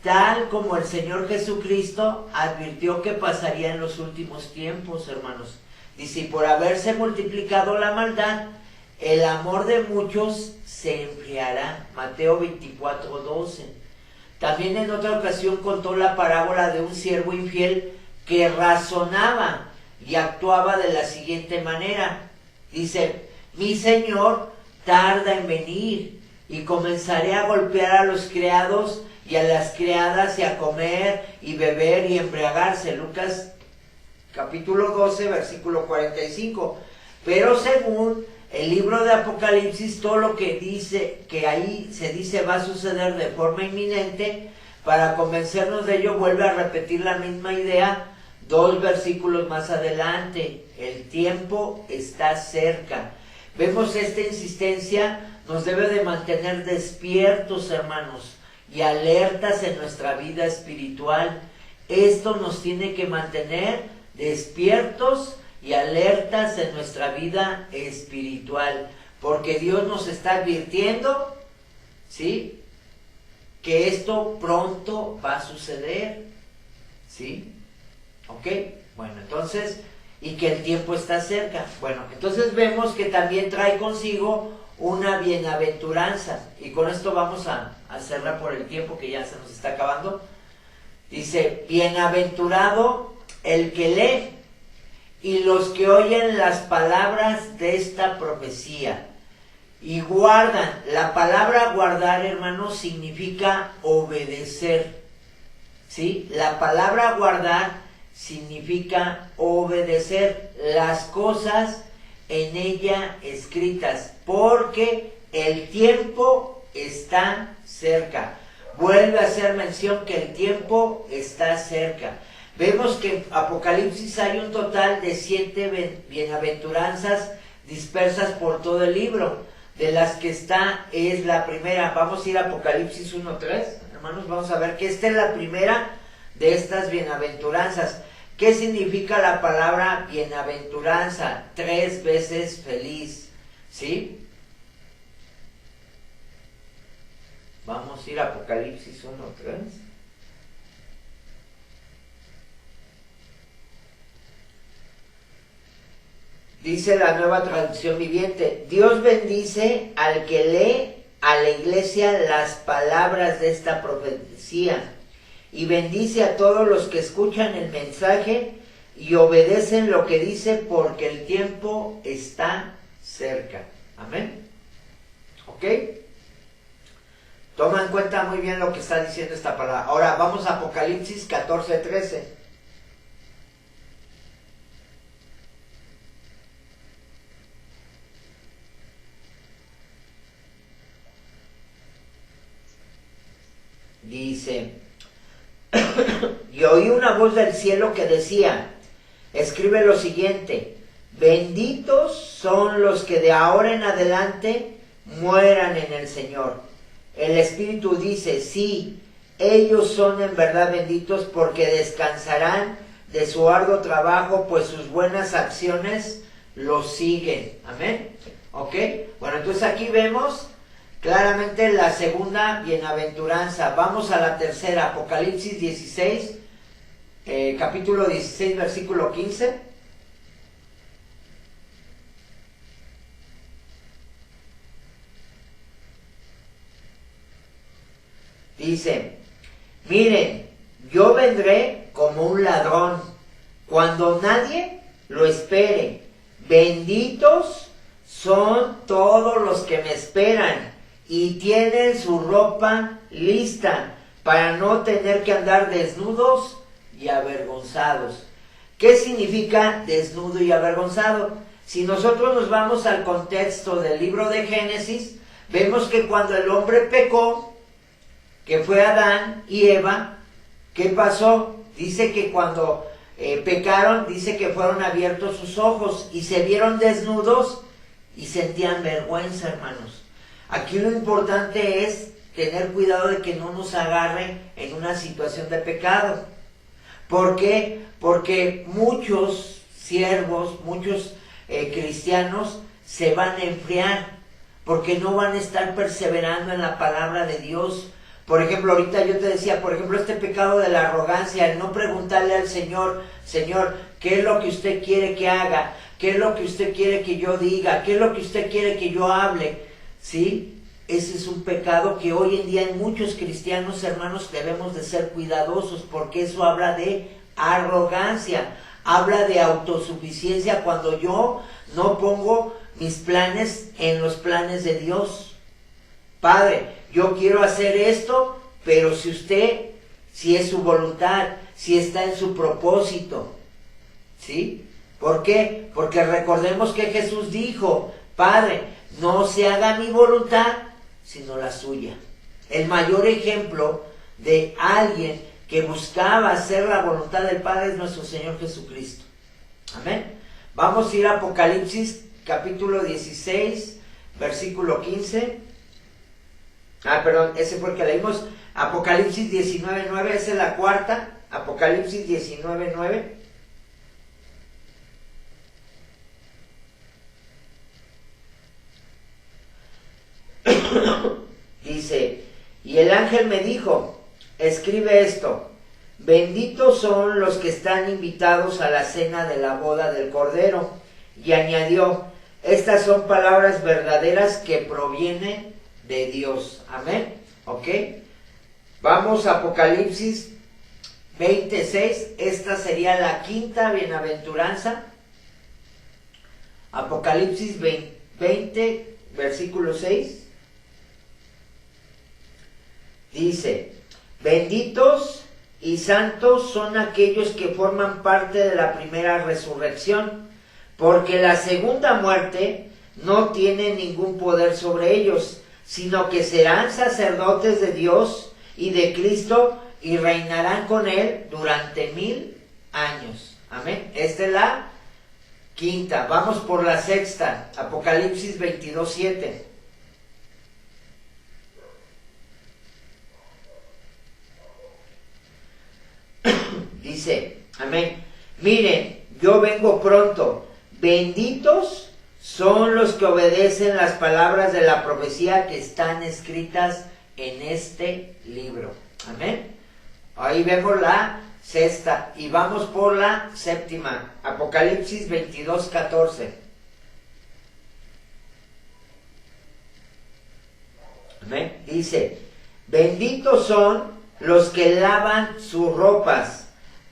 tal como el Señor Jesucristo advirtió que pasaría en los últimos tiempos, hermanos. Dice, y por haberse multiplicado la maldad, el amor de muchos se enfriará. Mateo 24:12. También en otra ocasión contó la parábola de un siervo infiel que razonaba y actuaba de la siguiente manera. Dice, mi señor tarda en venir y comenzaré a golpear a los criados y a las criadas y a comer y beber y embriagarse. Lucas capítulo 12, versículo 45. Pero según el libro de Apocalipsis, todo lo que dice, que ahí se dice va a suceder de forma inminente, para convencernos de ello vuelve a repetir la misma idea 2 versículos más adelante. El tiempo está cerca. Vemos esta insistencia, nos debe de mantener despiertos, hermanos, y alertas en nuestra vida espiritual. Esto nos tiene que mantener despiertos y alertas en nuestra vida espiritual, porque Dios nos está advirtiendo, ¿sí?, que esto pronto va a suceder, ¿sí? ¿Ok? Bueno, entonces, y que el tiempo está cerca. Bueno, entonces vemos que también trae consigo una bienaventuranza, y con esto vamos a cerrar por el tiempo que ya se nos está acabando. Dice, bienaventurado el que lee y los que oyen las palabras de esta profecía y guardan. La palabra guardar, hermanos, significa obedecer, ¿sí? La palabra guardar significa obedecer las cosas en ella escritas, porque el tiempo está cerca. Vuelve a hacer mención que el tiempo está cerca. Vemos que en Apocalipsis hay un total de 7 bienaventuranzas dispersas por todo el libro. De las que esta es la primera. Vamos a ir a Apocalipsis 1:3, hermanos, vamos a ver que esta es la primera de estas bienaventuranzas. ¿Qué significa la palabra bienaventuranza? 3 veces feliz, ¿sí? Vamos a ir a Apocalipsis 1:3. Dice la Nueva Traducción Viviente: Dios bendice al que lee a la iglesia las palabras de esta profecía, y bendice a todos los que escuchan el mensaje y obedecen lo que dice, porque el tiempo está cerca. Amén. ¿Ok? Toma en cuenta muy bien lo que está diciendo esta palabra. Ahora vamos a Apocalipsis 14:13. Dice: y oí una voz del cielo que decía, escribe lo siguiente: benditos son los que de ahora en adelante mueran en el Señor. El Espíritu dice, sí, ellos son en verdad benditos, porque descansarán de su arduo trabajo, pues sus buenas acciones los siguen. Amén. ¿Ok? Bueno, entonces aquí vemos claramente la segunda bienaventuranza. Vamos a la tercera, Apocalipsis 16, capítulo 16, versículo 15. Dice: miren, yo vendré como un ladrón, cuando nadie lo espere. Benditos son todos los que me esperan y tienen su ropa lista, para no tener que andar desnudos y avergonzados. ¿Qué significa desnudo y avergonzado? Si nosotros nos vamos al contexto del libro de Génesis, vemos que cuando el hombre pecó, que fue Adán y Eva, ¿qué pasó? Dice que cuando pecaron, dice que fueron abiertos sus ojos y se vieron desnudos y sentían vergüenza, hermanos. Aquí lo importante es tener cuidado de que no nos agarre en una situación de pecado. ¿Por qué? Porque muchos siervos, muchos cristianos se van a enfriar, porque no van a estar perseverando en la palabra de Dios. Por ejemplo, ahorita yo te decía, por ejemplo, este pecado de la arrogancia, el no preguntarle al Señor, Señor, ¿qué es lo que usted quiere que haga? ¿Qué es lo que usted quiere que yo diga? ¿Qué es lo que usted quiere que yo hable? ¿Sí? Ese es un pecado que hoy en día en muchos cristianos, hermanos, debemos de ser cuidadosos, porque eso habla de arrogancia, habla de autosuficiencia, cuando yo no pongo mis planes en los planes de Dios. Padre, yo quiero hacer esto, pero si es su voluntad, si está en su propósito, ¿sí? ¿Por qué? Porque recordemos que Jesús dijo, Padre, no se haga mi voluntad, sino la suya. El mayor ejemplo de alguien que buscaba hacer la voluntad del Padre es nuestro Señor Jesucristo. Amén. Vamos a ir a Apocalipsis, capítulo 16, versículo 15. Ese fue el que leímos. Apocalipsis 19:9, esa es la cuarta. Apocalipsis 19:9. Dice: y el ángel me dijo, escribe esto: benditos son los que están invitados a la cena de la boda del Cordero. Y añadió: estas son palabras verdaderas que provienen de Dios. Amén. ¿Ok? Vamos a Apocalipsis 26. Esta sería la quinta bienaventuranza. Apocalipsis 20, versículo 6. Dice: benditos y santos son aquellos que forman parte de la primera resurrección, porque la segunda muerte no tiene ningún poder sobre ellos, sino que serán sacerdotes de Dios y de Cristo y reinarán con Él durante 1000 años. Amén. Esta es la quinta. Vamos por la sexta. Apocalipsis 22:7. Dice, amén, miren, yo vengo pronto, benditos son los que obedecen las palabras de la profecía que están escritas en este libro. Amén. Ahí vemos la sexta y vamos por la séptima. Apocalipsis 22:14. Amén. Dice, benditos son los que lavan sus ropas.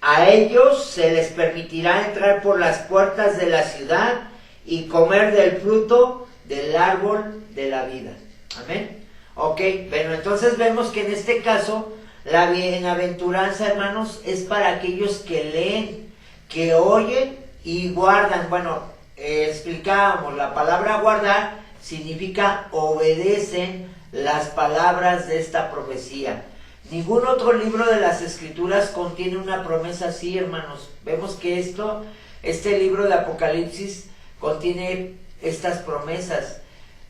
A ellos se les permitirá entrar por las puertas de la ciudad y comer del fruto del árbol de la vida. Amén. Ok, bueno, entonces vemos que en este caso la bienaventuranza, hermanos, es para aquellos que leen, que oyen y guardan. Bueno, explicábamos, la palabra guardar significa obedecen las palabras de esta profecía. Ningún otro libro de las Escrituras contiene una promesa así, hermanos. Vemos que este libro de Apocalipsis contiene estas promesas.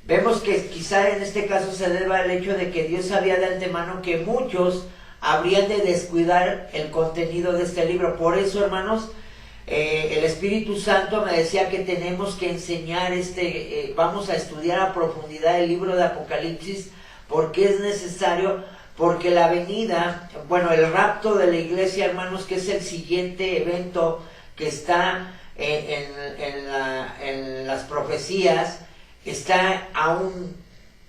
Vemos que quizá en este caso se deba al hecho de que Dios sabía de antemano que muchos habrían de descuidar el contenido de este libro. Por eso, hermanos, el Espíritu Santo me decía que tenemos que enseñar vamos a estudiar a profundidad el libro de Apocalipsis, porque es necesario, porque la venida, bueno, el rapto de la iglesia, hermanos, que es el siguiente evento que está en las profecías, está a un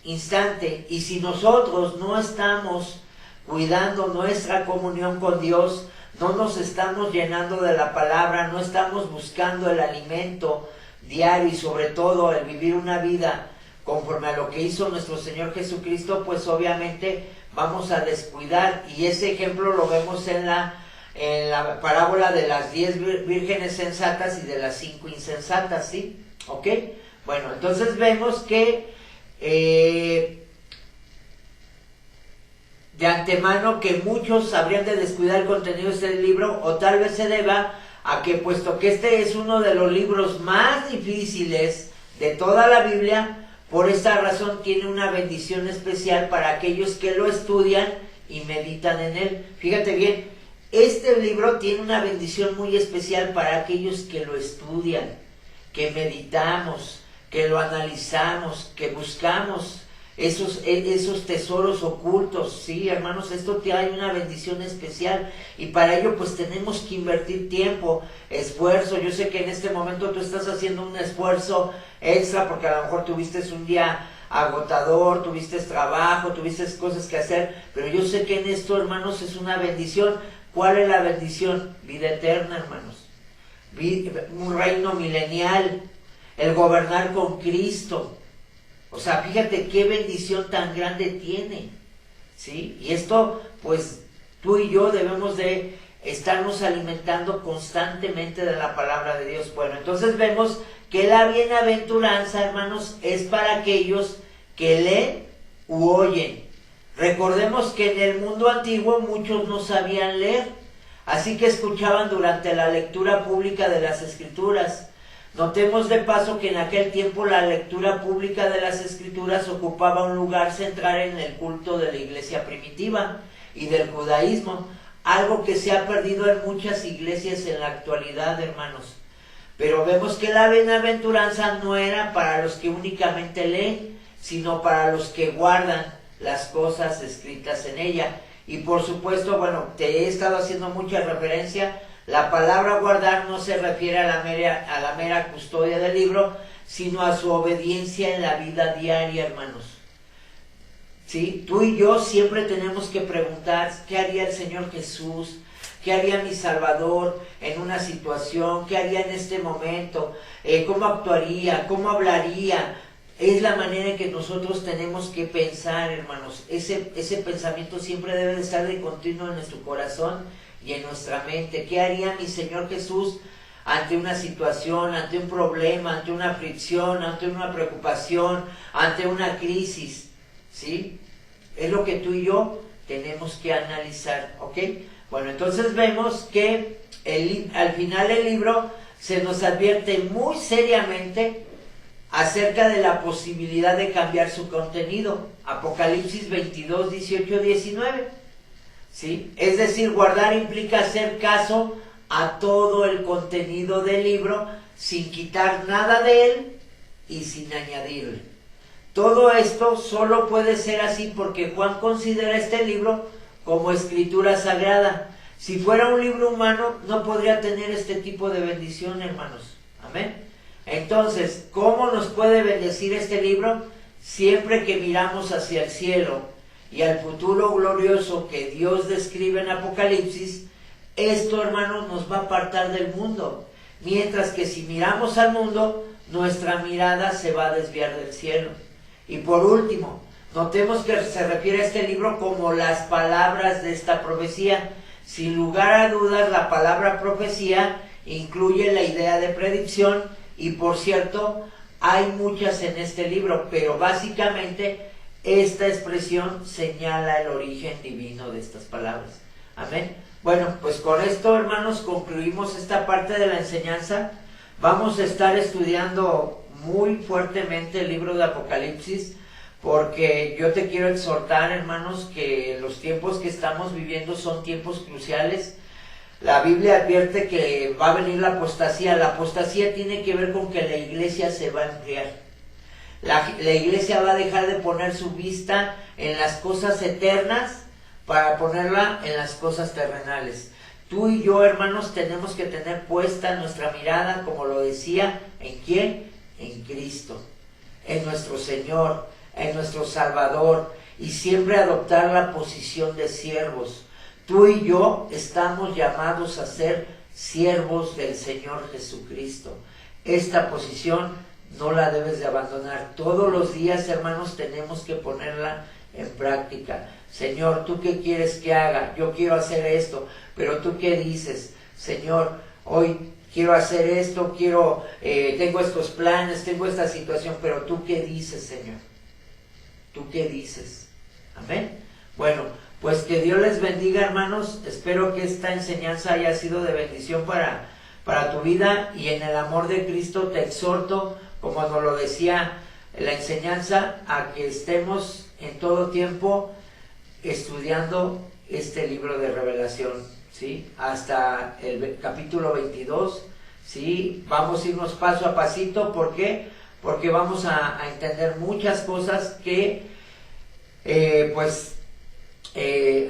instante, y si nosotros no estamos cuidando nuestra comunión con Dios, no nos estamos llenando de la palabra, no estamos buscando el alimento diario y sobre todo el vivir una vida conforme a lo que hizo nuestro Señor Jesucristo, pues obviamente vamos a descuidar. Y ese ejemplo lo vemos en la parábola de las 10 vírgenes sensatas y de las 5 insensatas, ¿sí? ¿Ok? Bueno, entonces vemos que de antemano que muchos habrían de descuidar el contenido de este libro, o tal vez se deba a que, puesto que este es uno de los libros más difíciles de toda la Biblia, por esta razón tiene una bendición especial para aquellos que lo estudian y meditan en él. Fíjate bien, este libro tiene una bendición muy especial para aquellos que lo estudian, que meditamos, que lo analizamos, que buscamos esos tesoros ocultos. Sí, hermanos, esto trae una bendición especial, y para ello pues tenemos que invertir tiempo, esfuerzo. Yo sé que en este momento tú estás haciendo un esfuerzo extra porque a lo mejor tuviste un día agotador, tuviste trabajo, tuviste cosas que hacer, pero yo sé que en esto, hermanos, es una bendición. ¿Cuál es la bendición? Vida eterna, hermanos, un reino milenial, el gobernar con Cristo. O sea, fíjate qué bendición tan grande tiene, ¿sí? Y esto, pues, tú y yo debemos de estarnos alimentando constantemente de la palabra de Dios. Bueno, entonces vemos que la bienaventuranza, hermanos, es para aquellos que leen u oyen. Recordemos que en el mundo antiguo muchos no sabían leer, así que escuchaban durante la lectura pública de las Escrituras. Notemos de paso que en aquel tiempo la lectura pública de las Escrituras ocupaba un lugar central en el culto de la iglesia primitiva y del judaísmo, algo que se ha perdido en muchas iglesias en la actualidad, hermanos. Pero vemos que la bienaventuranza no era para los que únicamente leen, sino para los que guardan las cosas escritas en ella. Y por supuesto, bueno, te he estado haciendo mucha referencia. La palabra guardar no se refiere a la mera custodia del libro, sino a su obediencia en la vida diaria, hermanos. ¿Sí? Tú y yo siempre tenemos que preguntar, ¿qué haría el Señor Jesús? ¿Qué haría mi Salvador en una situación? ¿Qué haría en este momento? ¿Cómo actuaría? ¿Cómo hablaría? Es la manera en que nosotros tenemos que pensar, hermanos. Ese pensamiento siempre debe de estar de continuo en nuestro corazón y en nuestra mente. ¿Qué haría mi Señor Jesús ante una situación, ante un problema, ante una aflicción, ante una preocupación, ante una crisis? ¿Sí? Es lo que tú y yo tenemos que analizar, ¿ok? Bueno, entonces vemos que al final del libro se nos advierte muy seriamente acerca de la posibilidad de cambiar su contenido. Apocalipsis 22, 18, 19. ¿sí? Es decir, guardar implica hacer caso a todo el contenido del libro sin quitar nada de él y sin añadirle. Todo esto solo puede ser así porque Juan considera este libro como escritura sagrada. Si fuera un libro humano, no podría tener este tipo de bendición, hermanos. Amén. Entonces, ¿cómo nos puede bendecir este libro? Siempre que miramos hacia el cielo y al futuro glorioso que Dios describe en Apocalipsis, esto, hermanos, nos va a apartar del mundo. Mientras que si miramos al mundo, nuestra mirada se va a desviar del cielo. Y por último, notemos que se refiere a este libro como las palabras de esta profecía. Sin lugar a dudas, la palabra profecía incluye la idea de predicción y, por cierto, hay muchas en este libro, pero básicamente esta expresión señala el origen divino de estas palabras. Amén. Bueno, pues con esto, hermanos, concluimos esta parte de la enseñanza. Vamos a estar estudiando muy fuertemente el libro de Apocalipsis, porque yo te quiero exhortar, hermanos, que los tiempos que estamos viviendo son tiempos cruciales. La Biblia advierte que va a venir la apostasía. La apostasía tiene que ver con que la iglesia se va a enfriar. La iglesia va a dejar de poner su vista en las cosas eternas para ponerla en las cosas terrenales. Tú y yo, hermanos, tenemos que tener puesta nuestra mirada, como lo decía, ¿en quién? En Cristo, en nuestro Señor, en nuestro Salvador, y siempre adoptar la posición de siervos. Tú y yo estamos llamados a ser siervos del Señor Jesucristo. Esta posición no la debes de abandonar. Todos los días, hermanos, tenemos que ponerla en práctica. Señor, ¿tú qué quieres que haga? Yo quiero hacer esto, pero ¿tú qué dices? Señor, hoy quiero hacer esto, tengo estos planes, tengo esta situación, pero ¿tú qué dices, Señor? ¿Tú qué dices? Amén. Bueno, pues que Dios les bendiga, hermanos. Espero que esta enseñanza haya sido de bendición para tu vida, y en el amor de Cristo te exhorto, como nos lo decía la enseñanza, a que estemos en todo tiempo estudiando este libro de Revelación, ¿sí? Hasta el capítulo 22, ¿sí? Vamos a irnos paso a pasito. ¿Por qué? Porque vamos a entender muchas cosas que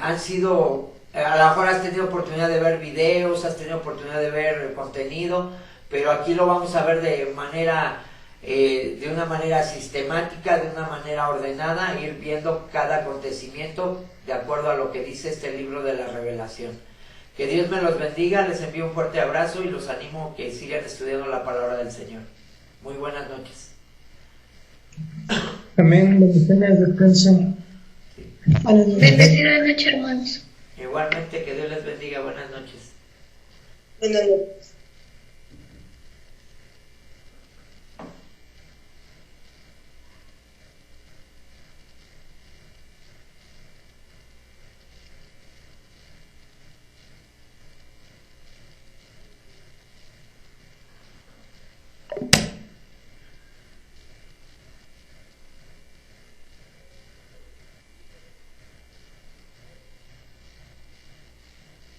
han sido, a lo mejor has tenido oportunidad de ver videos, has tenido oportunidad de ver contenido, pero aquí lo vamos a ver de una manera sistemática, de una manera ordenada, ir viendo cada acontecimiento de acuerdo a lo que dice este libro de la Revelación. Que Dios me los bendiga, les envío un fuerte abrazo y los animo a que sigan estudiando la palabra del Señor. Muy buenas noches. Amén. Bendiciones, descansen. Bendecida noche, hermanos. Igualmente, que Dios les bendiga. Buenas noches. Buenas noches.